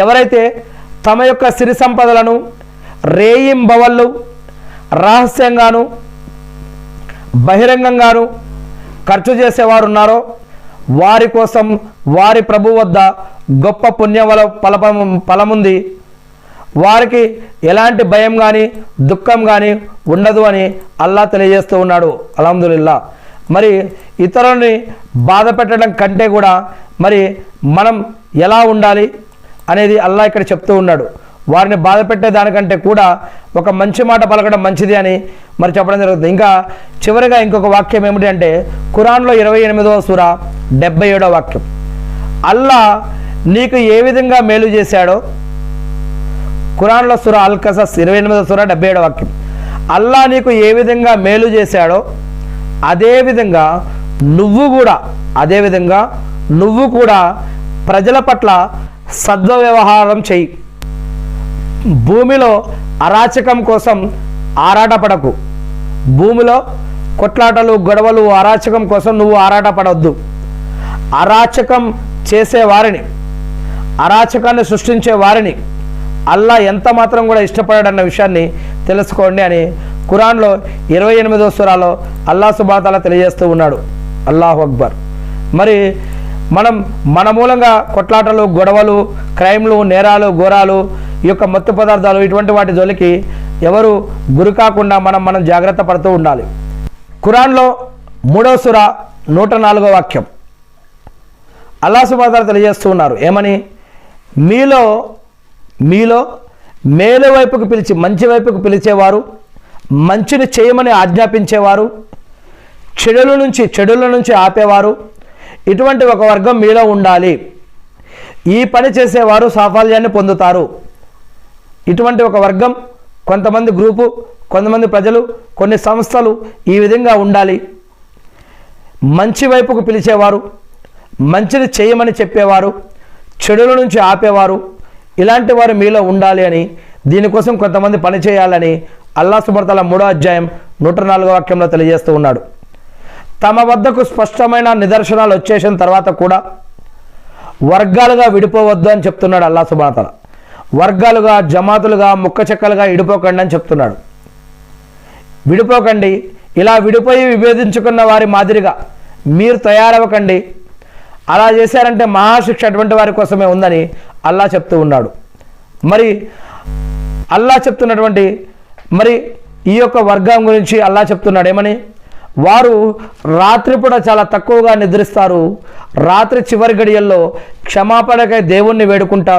ఎవరైతే తమ యొక్క సిరి సంపదలను రేయింబవళ్ళు రహస్యంగాను బహిరంగంగాను ఖర్చు చేసేవారు ఉన్నారో వారి కోసం వారి ప్రభు వద్ద గొప్ప పుణ్యవల ఫలముంది, వారికి ఎలాంటి భయం కానీ దుఃఖం కానీ ఉండదు అని అల్లా తెలియజేస్తూ ఉన్నాడు. అల్హమ్దులిల్లా. మరి ఇతరులని బాధ పెట్టడం కంటే కూడా మరి మనం ఎలా ఉండాలి అనేది అల్లా ఇక్కడ చెప్తూ ఉన్నాడు. వారిని బాధ పెట్టే దానికంటే కూడా ఒక మంచి మాట పలకడం మంచిది అని మరి చెప్పడం జరుగుతుంది. ఇంకా చివరిగా ఇంకొక వాక్యం ఏమిటి అంటే ఖురాన్లో 28వ సూర 77వ వాక్యం, అల్లా నీకు ఏ విధంగా మేలు చేశాడో, ఖురాన్లో సూర అల్ కసస్ 28వ సూర 77వ వాక్యం, అల్లా నీకు ఏ విధంగా మేలు చేశాడో అదేవిధంగా నువ్వు కూడా ప్రజల పట్ల సద్వ్యవహారం చెయ్యి. భూమిలో అరాచకం కోసం ఆరాటపడకు. భూమిలో కొట్లాటలు గొడవలు అరాచకం కోసం నువ్వు ఆరాటపడవద్దు. అరాచకం చేసేవారిని, అరాచకాన్ని సృష్టించే వారిని అల్లా ఎంత మాత్రం కూడా ఇష్టపడాడన్న విషయాన్ని తెలుసుకోండి అని ఖురాన్లో 28వ సూరాలో అల్లా సుబ్హానహు తఆలా తెలియజేస్తూ ఉన్నాడు. అల్లాహు అక్బర్. మరి మనం మన మూలంగా కొట్లాటలు గొడవలు క్రైమ్లు నేరాలు ఘోరాలు ఈ యొక్క మత్తు పదార్థాలు ఇటువంటి వాటి జోలికి ఎవరు గురి కాకుండా మనం జాగ్రత్త పడుతూ ఉండాలి. ఖురాన్లో 3వ సూర 104వ వాక్యం అల్లా సుబ్హానహు తఆలా తెలియజేస్తూ ఉన్నారు. ఏమని? మీలో మేలు వైపుకు పిలిచి మంచి వైపుకు పిలిచేవారు, మంచిని చేయమని ఆజ్ఞాపించేవారు, చెడుల నుంచి ఆపేవారు, ఇటువంటి ఒక వర్గం మీలో ఉండాలి. ఈ పని చేసేవారు సాఫల్యాన్ని పొందుతారు. ఇటువంటి ఒక వర్గం, కొంతమంది గ్రూపు, కొంతమంది ప్రజలు, కొన్ని సంస్థలు ఈ విధంగా ఉండాలి. మంచి వైపుకు పిలిచేవారు, మంచిని చేయమని చెప్పేవారు, చెడుల నుంచి ఆపేవారు, ఇలాంటి వారు మీలో ఉండాలి అని, దీనికోసం కొంతమంది పని చేయాలని అల్లా సుబ్హానహు తఆలా 3వ అధ్యాయం 104వ వాక్యంలో తెలియజేస్తూ ఉన్నాడు. తమ వద్దకు స్పష్టమైన నిదర్శనాలు వచ్చేసిన తర్వాత కూడా వర్గాలుగా విడిపోవద్దు అని చెప్తున్నాడు అల్లా సుబ్హానహు తఆలా. వర్గాలుగా, జమాతులుగా, ముక్కచెక్కలుగా విడిపోకండి అని చెప్తున్నాడు. విడిపోకండి. ఇలా విడిపోయి విభేదించుకున్న వారి మాదిరిగా మీరు తయారవ్వకండి. అలా చేశారంటే మహాశిక్ష అటువంటి వారి కోసమే ఉందని అల్లా చెప్తూ ఉన్నాడు. మరి అల్లా చెప్తున్నటువంటి మరి ఈ యొక్క వర్గం గురించి అల్లా చెప్తున్నాడు. ఏమని? వారు రాత్రిపూట చాలా తక్కువగా నిద్రిస్తారు, రాత్రి చివరి గడియల్లో క్షమాపణకై దేవుణ్ణి వేడుకుంటారు.